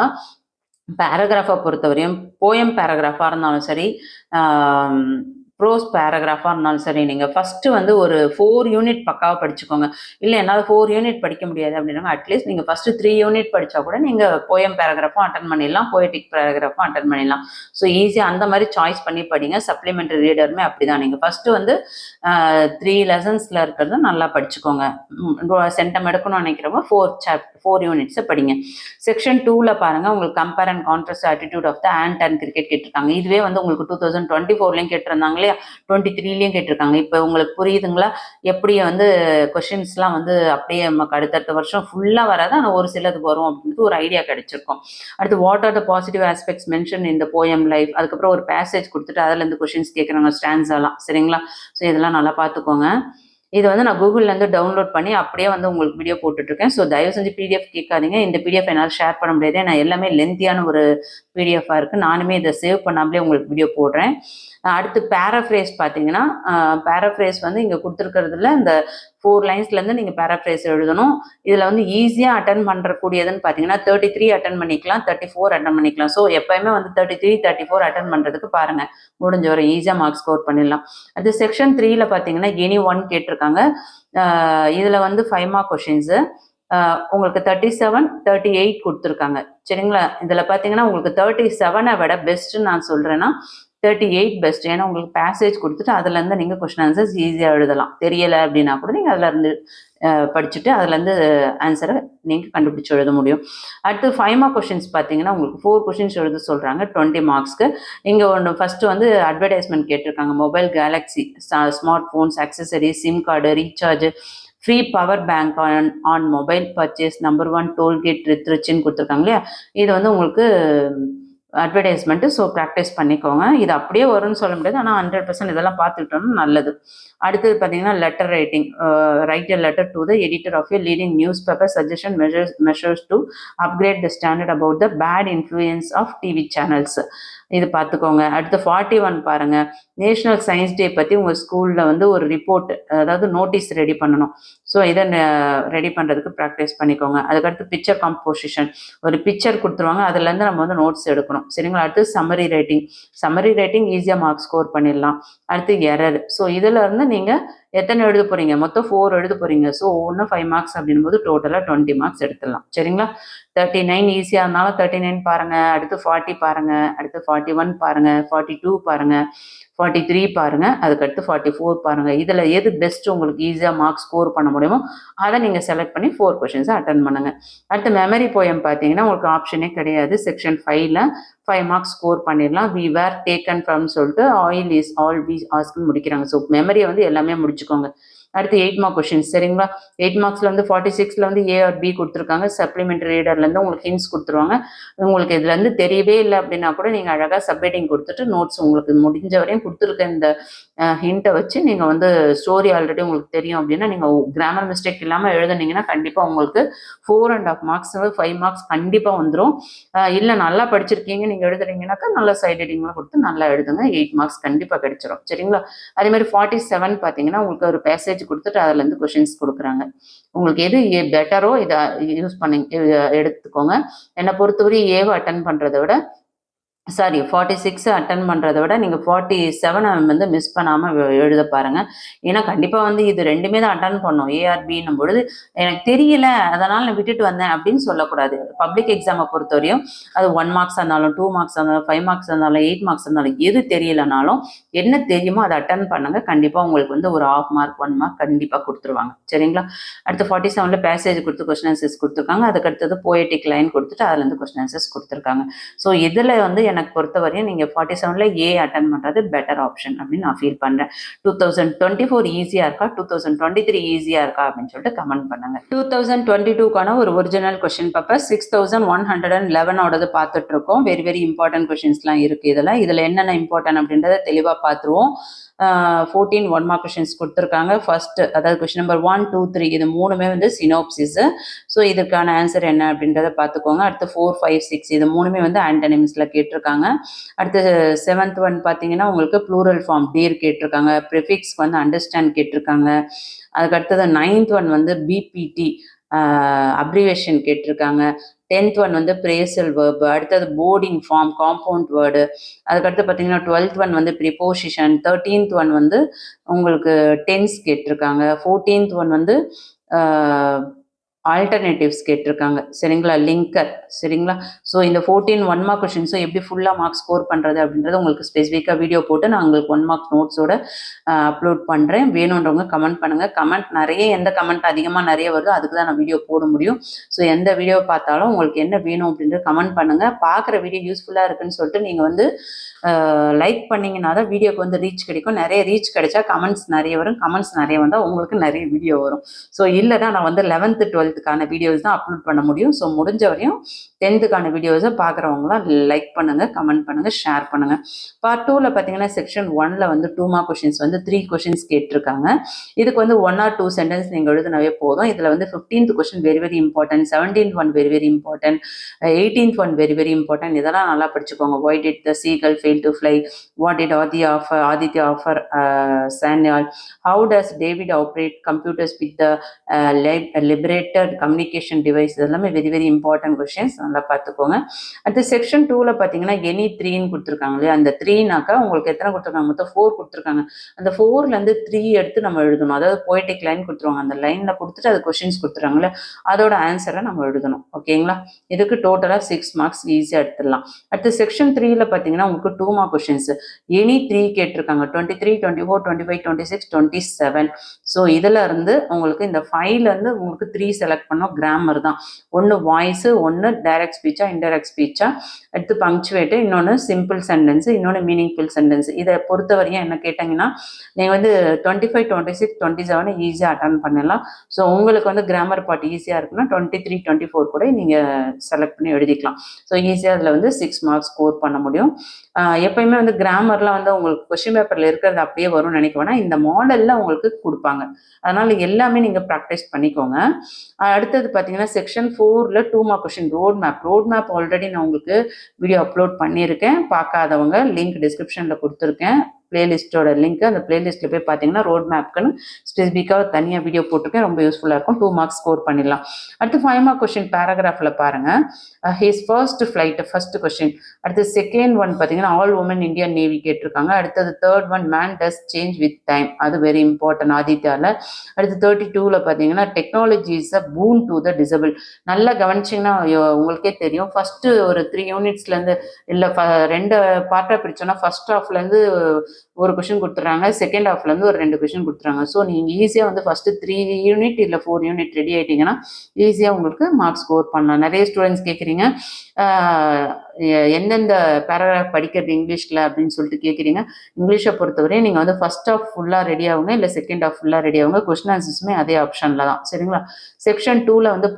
பேராகிராஃபை பொறுத்தவரையும் போயம் பேராகிராஃபாக இருந்தாலும் சரி, ப்ரோஸ் பேராகிராஃபாக இருந்தாலும் சரி, நீங்கள் ஃபஸ்ட்டு வந்து ஒரு 4 யூனிட் பக்காவாக படிச்சுக்கோங்க. இல்லை என்னால் 4 யூனிட் படிக்க முடியாது அப்படின்னா அட்லீஸ்ட் நீங்கள் ஃபஸ்ட்டு 3 யூனிட் படித்தா கூட நீங்கள் போயம் பேராகிராஃபும் அட்டன் பண்ணிடலாம், போயட்டிக் பேராகிராஃபும் அட்டன் பண்ணிடலாம். ஸோ ஈஸியாக அந்த மாதிரி சாய்ஸ் பண்ணி படிங்க. சப்ளிமெண்ட்ரி ரீடருமே அப்படி தான். நீங்கள் ஃபஸ்ட்டு வந்து 3 லெசன்ஸில் இருக்கிறத நல்லா படிச்சுக்கோங்க. சென்டம் எடுக்கணும்னு நினைக்கிறவங்க 4 யூனிட்ஸை படிங்க. செக்ஷன் 2ல் பாருங்கள், உங்களுக்கு compare and contrast attitude of the ant and cricket கேட்டிருக்காங்க. இதுவே வந்து உங்களுக்கு 2024லையும் கேட்டிருந்தாங்க, 23லையும் கேட்டிருக்காங்க. இப்போ உங்களுக்கு புரியுதுங்களா எப்படி வந்து கொஷின்ஸ்லாம் வந்து அப்படியே நமக்கு அடுத்தடுத்த வருஷம் ஃபுல்லாக வராது, ஆனால் ஒரு சிலது வரும் அப்படின்ட்டு ஒரு ஐடியா கிடைச்சிருக்கும். அடுத்து what are the positive aspects mention இந்த போயம் லைஃப். அதுக்கப்புறம் ஒரு பேசேஜ் கொடுத்துட்டு அதுலேருந்து கொஷின்ஸ் கேட்குறாங்க, ஸ்டாண்ட்ஸெல்லாம். சரிங்களா? ஸோ இதெல்லாம் நல்லா பார்த்துக்கோங்க. இது வந்து நான் கூகுள்லேருந்து டவுன்லோட் பண்ணி அப்படியே வந்து உங்களுக்கு வீடியோ போட்டுட்ருக்கேன். ஸோ தயவு செஞ்சு பிடிஎஃப் கேட்காதீங்க. இந்த பிடிஎஃப் என்னால் ஷேர் பண்ண முடியாது, நான் எல்லாமே லென்த்தியான ஒரு பிடிஎஃபாக இருக்குது. நானுமே இதை சேவ் பண்ணாமலே உங்களுக்கு வீடியோ போடுறேன். அடுத்து பேராஃப்ரேஸ் பார்த்தீங்கன்னா, பேராஃப்ரேஸ் வந்து இங்கே கொடுத்துருக்கிறதுல இந்த 4 லைன்ஸ்லேருந்து நீங்கள் பேராஃப்ரேஸ் எழுதணும். இதில் வந்து ஈஸியாக அட்டன் பண்ணுறக்கூடியதுன்னு பார்த்தீங்கன்னா 33 அட்டன் பண்ணிக்கலாம், 34 அட்டன் பண்ணிக்கலாம். ஸோ எப்போயுமே வந்து 33, 34 அட்டன் பண்ணுறதுக்கு பாருங்கள், முடிஞ்ச வரை ஈஸியாக மார்க்ஸ் ஸ்கோர் பண்ணிடலாம். அது செக்ஷன் 3ல் பார்த்தீங்கன்னா எனி 1 கேட்டிருக்காங்க. இதில் வந்து 5 மார்க் கொஷின்ஸு. உங்களுக்கு 37, 38 கொடுத்துருக்காங்க. சரிங்களா? இதில் பார்த்தீங்கன்னா உங்களுக்கு 37 விட பெஸ்ட்டுன்னு நான் சொல்கிறேன்னா 38 பெஸ்ட். ஏன்னா உங்களுக்கு பேசேஜ் கொடுத்துட்டு அதுலேருந்து நீங்கள் கொஸ்டின் ஆன்சர்ஸ் ஈஸியாக எழுதலாம். தெரியலை அப்படின்னா கூட நீங்கள் அதிலேருந்து படிச்சுட்டு அதுலேருந்து ஆன்சரை நீங்கள் கண்டுபிடிச்சி எழுத முடியும். அடுத்து 5 மார்க் கொஷின்ஸ் பார்த்தீங்கன்னா உங்களுக்கு 4 கொஷின்ஸ் எழுத சொல்கிறாங்க 20 மார்க்ஸ்க்கு. இங்கே ஒன்று ஃபஸ்ட்டு வந்து அட்வர்டைஸ்மெண்ட் கேட்டிருக்காங்க. Mobile Galaxy, smart phones, accessories, sim card, recharge, free power bank on mobile purchase, number 1 tollgate ரிச்சுன்னு கொடுத்துருக்காங்க இல்லையா? இது வந்து உங்களுக்கு அட்வர்டைஸ்மெண்ட்டு. ஸோ ப்ராக்டிஸ் பண்ணிக்கோங்க. இது அப்படியே வரும்னு சொல்ல முடியாது, ஆனால் 100% இதெல்லாம் பார்த்துக்கிட்டோம்னா நல்லது. அடுத்தது பார்த்தீங்கன்னா letter writing. Write a letter to the editor of a leading newspaper, suggestion measures to upgrade the standard about the bad influence of TV channels. இது பார்த்துக்கோங்க. அடுத்து 41 பாருங்கள், நேஷ்னல் சயின்ஸ் டே பற்றி உங்கள் ஸ்கூலில் வந்து ஒரு ரிப்போர்ட், அதாவது நோட்டீஸ் ரெடி பண்ணணும். ஸோ இதை ரெடி பண்ணுறதுக்கு ப்ராக்டிஸ் பண்ணிக்கோங்க. அதுக்கடுத்து பிக்சர் கம்போசிஷன், ஒரு பிக்சர் கொடுத்துருவாங்க, அதுலேருந்து நம்ம வந்து நோட்ஸ் எடுக்கணும். வரும் சரிங்களா. அடுத்து சம்மரி ரைட்டிங் ஈஸியாக மார்க்ஸ் ஸ்கோர் பண்ணிடலாம். அடுத்து எரர். ஸோ இதில் இருந்து நீங்கள் எத்தனை எழுத போகிறீங்க, மொத்தம் 4 எழுத போகிறீங்க. ஸோ ஒன்று 5 மார்க்ஸ் அப்படின்னும் போது டோட்டலாக 20 மார்க்ஸ் எடுத்துடலாம் சரிங்களா. 39 ஈஸியாக இருந்தாலும் 39 பாருங்கள், அடுத்து 40 பாருங்கள், அடுத்து 41 பாருங்கள், 42 பாருங்கள், 43 பாருங்கள், அதுக்கடுத்து 44 பாருங்கள். இதில் எது பெஸ்ட் உங்களுக்கு ஈஸியாக மார்க்ஸ் ஸ்கோர் பண்ண முடியுமோ அதை நீங்கள் செலக்ட் பண்ணி 4 கொஷின்ஸை அட்டன் பண்ணுங்கள். அடுத்து மெமரி போயம் பார்த்தீங்கன்னா உங்களுக்கு ஆப்ஷனே கிடையாது. செக்ஷன் 5ல் 5 மார்க்ஸ் ஸ்கோர் பண்ணிடலாம். வி வேர் டேக்கன் ஃப்ரம் சொல்லிட்டு ஆயில் இஸ் ஆல் வி ஆஸ்க்னு முடிக்கிறாங்க. ஸோ மெமரியை வந்து எல்லாமே முடிச்சுக்கோங்க. அடுத்து 8 மார்க் கொஷின்ஸ் சரிங்களா. 8 மார்க்ஸில் வந்து 46ல் வந்து ஏ ஆர் பி கொடுத்துருக்காங்க. சப்ளிமெண்ட்ரி ரீடர்லேருந்து உங்களுக்கு ஹிண்ட்ஸ் கொடுத்துருவாங்க. உங்களுக்கு இதுலேருந்து தெரியவே இல்லை அப்படின்னா கூட நீங்கள் அழகாக சப்ஹெட்டிங் கொடுத்துட்டு நோட்ஸ் உங்களுக்கு முடிஞ்ச வரையும் கொடுத்துருக்க இந்த ஹிண்ட்டை வச்சு நீங்கள் வந்து ஸ்டோரி ஆல்ரெடி உங்களுக்கு தெரியும் அப்படின்னா நீங்கள் கிராமர் மிஸ்டேக் இல்லாமல் எழுதுனீங்கன்னா கண்டிப்பாக உங்களுக்கு 4.5 மார்க்ஸ் 5 மார்க்ஸ் கண்டிப்பாக வந்துடும். இல்லை நல்லா படிச்சிருக்கீங்க நீங்கள் எழுதுறீங்கன்னாக்கா நல்லா சைட் ஹெட்டிங்லாம் கொடுத்து நல்லா எழுதுங்க. 8 மார்க்ஸ் கண்டிப்பாக கிடைச்சிடும் சரிங்களா. அதே மாதிரி 47 பார்த்தீங்கன்னா உங்களுக்கு ஒரு பேசேஜ் கொடுத்துட்டு அதுலேருந்து கொஷின்ஸ் கொடுக்குறாங்க. உங்களுக்கு எது பெட்டரோ இதை யூஸ் பண்ணி எடுத்துக்கோங்க. என்னை பொறுத்தவரை ஏவை அட்டன் பண்ணுறதை விட 46 அட்டன் பண்ணுறதை விட நீங்கள் 47 வந்து மிஸ் பண்ணாமல் எழுத பாருங்கள். ஏன்னா கண்டிப்பாக வந்து இது ரெண்டுமே தான் அட்டன் பண்ணோம். ஏஆர்பின்னும் பொழுது எனக்கு தெரியல அதனால் நான் விட்டுட்டு வந்தேன் அப்படின்னு சொல்லக்கூடாது. பப்ளிக் எக்ஸாமை பொறுத்தவரையும் அது 1 மார்க்ஸாக இருந்தாலும் 2 மார்க்ஸாக இருந்தாலும் 5 மார்க்ஸ் இருந்தாலும் 8 மார்க்ஸ் இருந்தாலும் எது தெரியலனாலும் என்ன தெரியுமோ அதை அட்டன் பண்ணுங்கள். கண்டிப்பாக உங்களுக்கு வந்து ஒரு 1/2 மார்க் 1 மார்க் கண்டிப்பாக கொடுத்துருவாங்க சரிங்களா. அடுத்து 47ல் பேசேஜ் கொடுத்து கொஸ்டின் ஆன்சர்ஸ் கொடுத்துருக்காங்க. அதுக்கடுத்தது போயட்டிக் லைன் கொடுத்துட்டு அதுலேருந்து கொஸ்டின் ஆன்சர்ஸ் கொடுத்துருக்காங்க. ஸோ இதில் வந்து எனக்கு பொறுத்தவரையும் நீங்கள் 47ல் ஏ அட்டன் பண்ணுறது பெட்டர் ஆப்ஷன் அப்படின்னு நான் ஃபீல் பண்ணுறேன். 2024 ஈஸியாக இருக்கா, 2023 ஈஸியாக இருக்கா அப்படின்னு சொல்லிட்டு கமெண்ட் பண்ணுங்க. 2022க்கான ஒரு ஒரிஜினல் கொஸ்டின் பேப்பர் 6111 பார்த்துட்டு இருக்கோம். வெரி வெரி இம்பார்ட்டன்ட் கொஸ்டின்ஸ்லாம் இருக்குது. இதில் என்னென்ன இம்பார்ட்டன்ட் அப்படின்றத தெளிவாக பார்த்துருவோம். 14 1 மார்க் கொஷின்ஸ் கொடுத்துருக்காங்க. ஃபர்ஸ்ட் அதாவது கொஷின் நம்பர் 1, 2, 3 இது மூணுமே வந்து சினோப்சிஸ். ஸோ இதுக்கான ஆன்சர் என்ன அப்படின்றத பார்த்துக்கோங்க. அடுத்து 4, 5, 6 இது மூணுமே வந்து ஆன்டனிம்ஸில் கேட்டிருக்காங்க. அடுத்து 7th ஒன் பார்த்தீங்கன்னா உங்களுக்கு ப்ளூரல் ஃபார்ம் டீர் கேட்டிருக்காங்க. ப்ரிஃபிக்ஸ் வந்து அண்டர்ஸ்டாண்ட் கேட்டிருக்காங்க. அதுக்கடுத்தது 9th ஒன் வந்து பிபிடி அப்ரிவேஷன் கேட்டிருக்காங்க. 10th ஒன் வந்து பிரேசல் வேர்ப். அடுத்தது போர்டிங் ஃபார்ம் காம்பவுண்ட் வேர்டு. அதுக்கடுத்து பார்த்தீங்கன்னா 12th ஒன் வந்து ப்ரிப்போசிஷன். 13th ஒன் வந்து உங்களுக்கு டென்ஸ் கேட்டிருக்காங்க. 14th ஒன் வந்து ஆல்டர்னேட்டிவ்ஸ் கேட்டிருக்காங்க சரிங்களா. லிங்கர் சரிங்களா. ஸோ இந்த 14 1 மார்க் கொஷின்ஸும் எப்படி ஃபுல்லாக மார்க் ஸ்கோர் பண்ணுறது அப்படின்றது உங்களுக்கு ஸ்பெசிஃபிக்காக வீடியோ போட்டு நான் உங்களுக்கு 1 மார்க் நோட்ஸோட அப்லோட் பண்ணுறேன். வேணுன்றவங்க கமெண்ட் பண்ணுங்கள். கமெண்ட் எந்த கமெண்ட் அதிகமாக நிறைய வருதோ அதுக்கு தான் நான் வீடியோ போட முடியும். ஸோ எந்த வீடியோ பார்த்தாலும் உங்களுக்கு என்ன வேணும் அப்படின்றது கமெண்ட் பண்ணுங்கள். பார்க்குற வீடியோ யூஸ்ஃபுல்லாக இருக்குன்னு சொல்லிட்டு நீங்கள் வந்து லைக் பண்ணிங்கன்னா தான் வீடியோக்கு வந்து ரீச் கிடைக்கும். நிறைய ரீச் கிடைச்சா கமெண்ட்ஸ் நிறைய வரும். கமெண்ட்ஸ் நிறைய வந்தால் உங்களுக்கு நிறைய வீடியோ வரும். ஸோ இல்லைனா நான் வந்து 11th 12th வீடியோஸ் தான் அப்லோட் பண்ண முடியும். ஸோ முடிஞ்ச வரையும் 10th வீடியோஸை பார்க்குறவங்களாம் லைக் பண்ணுங்கள், கமெண்ட் பண்ணுங்கள், ஷேர் பண்ணுங்கள். பார்ட் 2ல் பார்த்தீங்கன்னா செக்ஷன் 1ல் வந்து 2 மார்க் கொஷின்ஸ் வந்து 3 கொஷின்ஸ் கேட்டிருக்காங்க. இதுக்கு வந்து 1 or 2 சென்டென்ஸ் நீங்கள் எழுதினாவே போதும். இதில் வந்து 15th question very very important, 17th one very very important, 18th one very very important. இதெல்லாம் நல்லா படிச்சுக்கோங்க. Why did the seagull fail to fly? What did Aditya offer Sanyal? How does David operate computers with the liberated communication device? இதெல்லாமே வெரி வெரி இம்பார்ட்டன்ட் கொஷின்ஸ், நல்லா பார்த்துக்கோங்க. அடுத்து செக்ஷன் 2ல் பார்த்தீங்கன்னா எனி 3ன்னு கொடுத்துருக்காங்க இல்லையா. அந்த 3னாக்கா உங்களுக்கு எத்தனை கொடுத்துருக்காங்க, மொத்தம் 4 கொடுத்துருக்காங்க. அந்த 4லேருந்து 3 எடுத்து நம்ம எழுதணும். அதாவது போய்டிக் லைன் கொடுத்துருவாங்க. அந்த லைனில் கொடுத்துட்டு அது கொஷின்ஸ் கொடுத்துருவாங்களே அதோட ஆன்சரை நம்ம எழுதணும். ஓகேங்களா. இதுக்கு டோட்டலாக 6 மார்க்ஸ் ஈஸியாக எடுத்துடலாம். அடுத்து செக்ஷன் 3ல் பார்த்தீங்கன்னா உங்களுக்கு 2 மார்க் கொஷின்ஸ் எனி 3 கேட்டிருக்காங்க. 23, 24, 25, 26, 27. ஸோ இதில் இருந்து உங்களுக்கு இந்த 5லேருந்து உங்களுக்கு 3 செலக்ட் பண்ணோம். கிராமர் தான். ஒன்று வாய்ஸு, ஒன்று டைரக்ட் ஸ்பீச்சா இன்டைரக்ட் ஸ்பீச்சா, அடுத்து பங்க்சுவேட்டு, இன்னொன்று சிம்பிள் சென்டென்ஸு, இன்னொன்று மீனிங்ஃபுல் சென்டென்ஸ். இதை பொறுத்தவரையும் என்ன கேட்டிங்கன்னா நீங்கள் வந்து 25, 26, 27 ஈஸியாக அட்டன் பண்ணலாம். ஸோ உங்களுக்கு வந்து கிராமர் பார்ட் ஈஸியாக இருக்குன்னா 23, 24 கூட நீங்கள் செலக்ட் பண்ணி எழுதிக்கலாம். ஸோ ஈஸியாக அதில் வந்து 6 மார்க்ஸ் ஸ்கோர் பண்ண முடியும். எப்பயுமே வந்து கிராமர்லாம் வந்து உங்களுக்கு கொஸ்டின் பேப்பரில் இருக்கிறது அப்படியே வரும்னு நினைக்க வேணாம். இந்த மாடலில் உங்களுக்கு கொடுப்பாங்க. அதனால் எல்லாமே நீங்கள் ப்ராக்டிஸ் பண்ணிக்கோங்க. அடுத்தது பார்த்தீங்கன்னா செக்ஷன் 4ல் 2 mark question road map already நான் உங்களுக்கு வீடியோ அப்லோட் பண்ணியிருக்கேன். பார்க்காதவங்க லிங்க் டிஸ்கிரிப்ஷனில் கொடுத்துருக்கேன். பிளேலிஸ்ட்டோட லிங்க், அந்த பிளேலிஸ்ட்டில் போய் பார்த்தீங்கன்னா ரோட் மேப்க்குன்னு ஸ்பெசிஃபிக்காக தனியாக வீடியோ போட்டிருக்கேன், ரொம்ப யூஸ்ஃபுல்லாக இருக்கும். 2 மார்க்ஸ் ஸ்கோர் பண்ணிடலாம். அடுத்து 5 மார்க் கொஸ்டின் பேராகிராஃபில் பாருங்கள். His first flight, first question. அடுத்து செகண்ட் ஒன் பார்த்தீங்கன்னா ஆல் உமன் இந்தியன் நேவி கேட்டிருக்காங்க. அடுத்தது third one man does change with time, அது வெரி இம்பார்ட்டன்ட் ஆதித்யாவில். அடுத்து 32ல் பார்த்தீங்கன்னா technology is a பூன் to the disable. நல்லா கவனிச்சிங்கன்னா உங்களுக்கே தெரியும். ஃபஸ்ட்டு ஒரு 3 யூனிட்ஸ்லேருந்து இல்லை 2 பார்ட்டாக பிரித்தோன்னா ஃபர்ஸ்ட் ஹாஃப்லேருந்து ஒரு கொஷின் கொடுத்துட்றாங்க, செகண்ட் ஹாஃப்லேருந்து ஒரு 2 கொஷின் கொடுத்துறாங்க. ஸோ நீங்கள் ஈஸியாக வந்து ஃபஸ்ட்டு 3 யூனிட் இல்லை 4 யூனிட் ரெடி ஆகிட்டிங்கன்னா ஈஸியாக உங்களுக்கு மார்க்ஸ் ஸ்கோர் பண்ணலாம். நிறைய ஸ்டூடெண்ட்ஸ் கேட்குறீங்க எந்தெந்த பேராகிராஃப் படிக்கிறது இங்கிலீஷில் அப்படின்னு சொல்லிட்டு கேட்குறீங்க. இங்கிலீஷை பொறுத்தவரை நீங்கள் வந்து ஃபர்ஸ்ட் ஹாஃப் ஃபுல்லாக ரெடி ஆகுங்க, இல்லை செகண்ட் ஹாஃப் ஃபுல்லாக ரெடி ஆகுங்க. கொஸ்டின் ஆன்சர்ஸுமே அதே ஆப்ஷனில் தான், சரிங்களா. செக்ஷன் 2ல் வந்து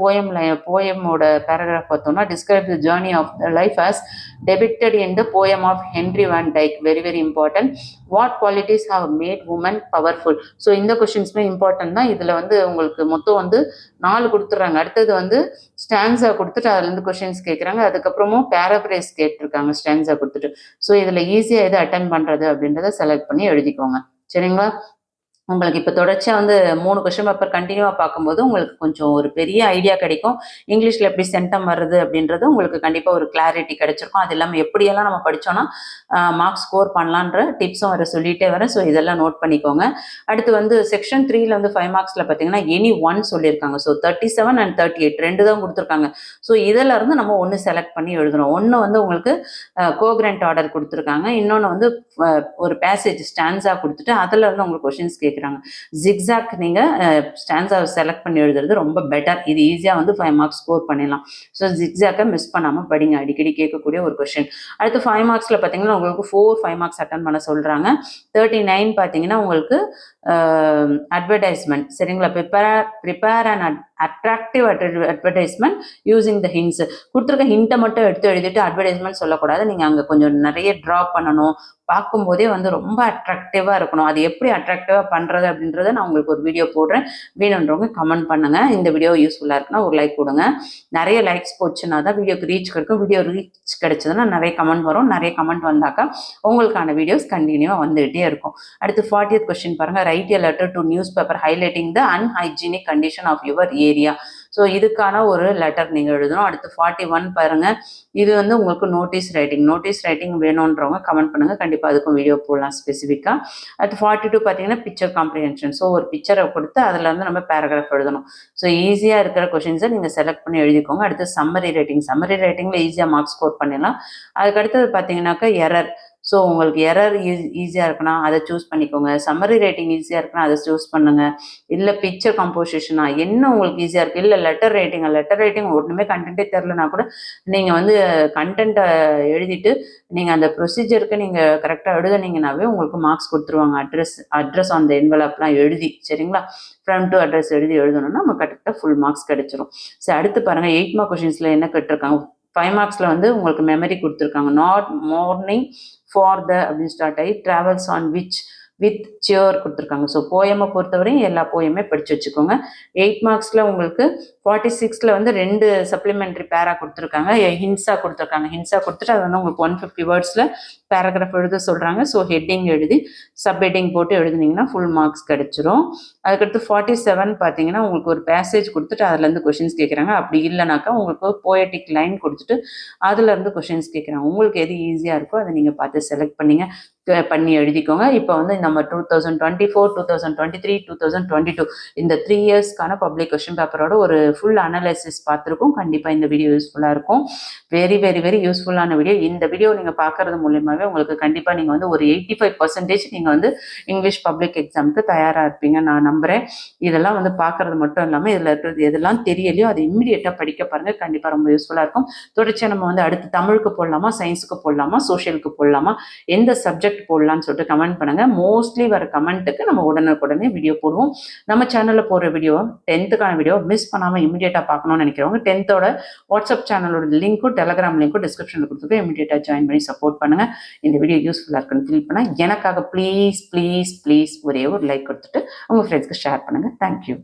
போயமோட பேராகிராஃப் பார்த்தோம்னா describe the journey of the life as depicted in the poem of Henry van Dyke, very very important. What qualities have made women powerful? So இந்த கொஷின்ஸுமே இம்பார்ட்டன்ட் தான். இதில் வந்து உங்களுக்கு மொத்தம் வந்து 4 கொடுத்துட்றாங்க. அடுத்தது வந்து ஸ்டான்ஸா கொடுத்துட்டு அதுலேருந்து கொஷின்ஸ் கேட்குறாங்க. அதுக்கப்புறமும் பேராஃப்ரேஸ் கேட்டிருக்காங்க ஸ்டான்ஸா கொடுத்துட்டு. ஸோ இதில் ஈஸியாக எது அட்டன் பண்ணுறது அப்படின்றத செலக்ட் பண்ணி எழுதிக்கோங்க, சரிங்களா. உங்களுக்கு இப்போ தொடர்ச்சியாக வந்து 3 கொஸ்டின் பேப்பர் கண்டினியூவாக பார்க்கும்போது உங்களுக்கு கொஞ்சம் ஒரு பெரிய ஐடியா கிடைக்கும். இங்கிலீஷில் எப்படி சென்டம் வருது அப்படின்றது உங்களுக்கு கண்டிப்பாக ஒரு கிளாரிட்டி கிடைச்சிருக்கும். அது இல்லாமல் எப்படியெல்லாம் நம்ம படித்தோன்னா மார்க்ஸ் ஸ்கோர் பண்ணலான்ற டிப்ஸும் வர சொல்லிகிட்டே வரேன். ஸோ இதெல்லாம் நோட் பண்ணிக்கோங்க. அடுத்து வந்து செக்ஷன் 3ல் வந்து 5 மார்க்ஸில் பார்த்தீங்கன்னா எனி ஒன் சொல்லியிருக்காங்க. ஸோ 37 and 38 2 தான் கொடுத்துருக்காங்க. ஸோ இதில் இருந்து நம்ம ஒன்று செலக்ட் பண்ணி எழுதணும். ஒன்று வந்து உங்களுக்கு கோக்ரண்ட் ஆர்டர் கொடுத்துருக்காங்க, இன்னொன்று வந்து ஒரு பேசேஜ் ஸ்டான்ஸா கொடுத்துட்டு அதில் இருந்து உங்களுக்கு கொஷின்ஸ் கேட்குறாங்க. ஜிக்ஸாக் நீங்கள் ஸ்டான்ஸாவை செலக்ட் பண்ணி எழுதுறது ரொம்ப பெட்டர். இது ஈஸியாக வந்து 5 மார்க்ஸ் ஸ்கோர் பண்ணிடலாம். ஸோ ஜிக்ஸாக்கை மிஸ் பண்ணாமல் படிங்க, அடிக்கடி கேட்கக்கூடிய ஒரு கொஷின். அடுத்து 5 மார்க்ஸில் பார்த்தீங்கன்னா உங்களுக்கு 5 மார்க்ஸ் அட்டன் பண்ண சொல்கிறாங்க. 39 பார்த்தீங்கன்னா உங்களுக்கு அட்வர்டைஸ்மெண்ட், சரிங்களா. Prepare and attractive advertisement using the hints. கொடுத்துருக்க ஹிண்ட்டை மட்டும் எடுத்து எழுதிட்டு அட்வர்டைஸ்மெண்ட் சொல்லக்கூடாது. நீங்கள் அங்கே கொஞ்சம் நிறைய ட்ரா பண்ணணும், பார்க்கும்போதே வந்து ரொம்ப அட்ராக்டிவாக இருக்கணும். அது எப்படி அட்ராக்டிவாக பண்ணுறது அப்படின்றத நான் உங்களுக்கு ஒரு வீடியோ போடுறேன், வேணுன்றவங்க கமெண்ட் பண்ணுங்கள். இந்த வீடியோ யூஸ்ஃபுல்லாக இருக்குன்னா ஒரு லைக் கொடுங்க. நிறைய லைக்ஸ் போச்சுன்னா தான் வீடியோக்கு ரீச் கிடைக்கும். வீடியோ ரீச் கிடைச்சதுன்னா நிறைய கமெண்ட் வரும். நிறைய கமெண்ட் வந்தாக்கா உங்களுக்கான வீடியோஸ் கண்டினியூவாக வந்துகிட்டே இருக்கும். அடுத்து 40th கொஸ்டின் பாருங்கள். Write a letter to newspaper highlighting the unhygienic condition of your area. So இதுக்கான ஒரு லெட்டர் நீங்கள் எழுதணும். அடுத்து 41 பாருங்கள். இது வந்து உங்களுக்கு நோட்டீஸ் ரைட்டிங் வேணுன்றவங்க கமெண்ட் பண்ணுங்கள், கண்டிப்பாக அதுக்கும் வீடியோ போடலாம் ஸ்பெசிஃபிக்காக. அடுத்து 42 பார்த்தீங்கன்னா பிக்சர் காம்ப்ரிஹென்ஷன். ஸோ ஒரு பிக்சரை கொடுத்து அதில் வந்து நம்ம பேராகிராஃப் எழுதணும். ஸோ ஈஸியாக இருக்கிற கொஷின்ஸை நீங்கள் செலக்ட் பண்ணி எழுதிக்கோங்க. அடுத்து சம்மரி ரைட்டிங்கில் ஈஸியாக மார்க்ஸ் ஸ்கோர் பண்ணிடலாம். அதுக்கு அடுத்தது பார்த்தீங்கன்னாக்கா எரர். ஸோ உங்களுக்கு எரர் ஈஸியாக இருக்குன்னா அதை சூஸ் பண்ணிக்கோங்க. சம்மரி ரைட்டிங் ஈஸியாக இருக்குன்னா அதை சூஸ் பண்ணுங்கள். இல்லை பிக்சர் கம்போசிஷனா என்ன உங்களுக்கு ஈஸியாக இருக்குது, இல்லை லெட்டர் ரைட்டிங் ஒன்றுமே கண்டென்ட்டே தெரிலனா கூட நீங்கள் வந்து கண்டென்ட்டை எழுதிட்டு நீங்கள் அந்த ப்ரொசீஜருக்கு நீங்கள் கரெக்டாக எழுதுனீங்கன்னாவே உங்களுக்கு மார்க்ஸ் கொடுத்துருவாங்க. அட்ரஸ் ஆன் த என்வலப்லாம் எழுதி, சரிங்களா. ஃப்ரம் டு அட்ரஸ் எழுதணும்னா நம்ம கரெக்டாக ஃபுல் மார்க்ஸ் கிடைச்சிரும். சரி, அடுத்து பாருங்கள் 8 மார்க் கொஷின்ஸில் என்ன கேட்டிருக்காங்க. 5 மார்க்ஸில் வந்து உங்களுக்கு மெமரி கொடுத்துருக்காங்க. நாட் மார்னிங் ஃபார் த அப்படின்னு ஸ்டார்ட் ஆகி ட்ராவல்ஸ் ஆன் வித் சியர் கொடுத்துருக்காங்க. ஸோ போயமை பொறுத்தவரையும் எல்லா போயமே படித்து வச்சுக்கோங்க. 8 மார்க்ஸில் உங்களுக்கு 46ல் வந்து 2 சப்ளிமெண்ட்ரி பேரா கொடுத்துருக்காங்க, ஹின்ஸாக கொடுத்துட்டு அது வந்து உங்களுக்கு 150 வேர்ட்ஸில் பேராகிராஃப் எழுத சொல்கிறாங்க. ஸோ ஹெட்டிங் எழுதி சப் ஹெட்டிங் போட்டு எழுதுனீங்கன்னா ஃபுல் மார்க்ஸ் கிடைச்சிரும். அதுக்கடுத்து 47 பார்த்தீங்கன்னா உங்களுக்கு ஒரு பேசேஜ் கொடுத்துட்டு அதுலேருந்து கொஷின்ஸ் கேட்குறாங்க. அப்படி இல்லைனாக்கா உங்களுக்கு போயட்டிக் லைன் கொடுத்துட்டு அதுலேருந்து கொஷின்ஸ் கேட்குறாங்க. உங்களுக்கு எது ஈஸியாக இருக்கோ அதை நீங்கள் பார்த்து செலக்ட் பண்ணி எழுதிக்கோங்க. இப்போ வந்து நம்ம 2024, 2023, 2022 இந்த 3 இயர்ஸ்க்கான பப்ளிக் கொஸ்டின் பேப்பரோட ஒரு ஃபுல் அனலைசிஸ் பார்த்துருக்கோம். கண்டிப்பாக இந்த வீடியோ யூஸ்ஃபுல்லாக இருக்கும். வெரி வெரி வெரி யூஸ்ஃபுல்லான வீடியோ. இந்த வீடியோ நீங்கள் பார்க்குறது மூலியமாகவே உங்களுக்கு கண்டிப்பாக நீங்கள் வந்து ஒரு 85% நீங்கள் வந்து இங்கிலீஷ் பப்ளிக் எக்ஸாமுக்கு தயாராக இருப்பீங்க நான் நம்புகிறேன். இதெல்லாம் வந்து பார்க்குறது மட்டும் இல்லாமல் இதில் இருக்கிறது எதெல்லாம் தெரியலையோ அதை இம்மிடியேட்டாக படிக்க பாருங்கள், கண்டிப்பாக ரொம்ப யூஸ்ஃபுல்லாக இருக்கும். தொடர்ச்சியாக நம்ம வந்து அடுத்து தமிழுக்கு போடலாமா, சயின்ஸுக்கு போடலாமா, சோஷியலுக்கு போடலாமா, எந்த சப்ஜெக்ட் போடலான்னு சொல்லிட்டு கமெண்ட் பண்ணுங்கள். மோஸ்ட்லி வர கமெண்ட்டுக்கு நம்ம உடனே வீடியோ போடுவோம். நம்ம சேனலில் போடுற வீடியோ 10th வீடியோ மிஸ் பண்ணாமல் இமீடியட்டாக பார்க்கணும்னு நினைக்கிறவங்க 10th வாட்ஸ்அப் சேனலோட லிங்க்கும் டெலகிராம் லிங்க்கும் டிஸ்கிரிப்ஷனில் கொடுத்துட்டு இமீடியட்டாக ஜாயின் பண்ணி சப்போர்ட் பண்ணுங்கள். இந்த வீடியோ யூஸ்ஃபுல்லாக இருக்குன்னு ஃபீல் பண்ணால் எனக்காக ப்ளீஸ் ஒரே ஒரு லைக் கொடுத்துட்டு உங்கள் ஃப்ரெண்ட்ஸ்க்கு ஷேர் பண்ணுங்கள். தேங்க்யூ.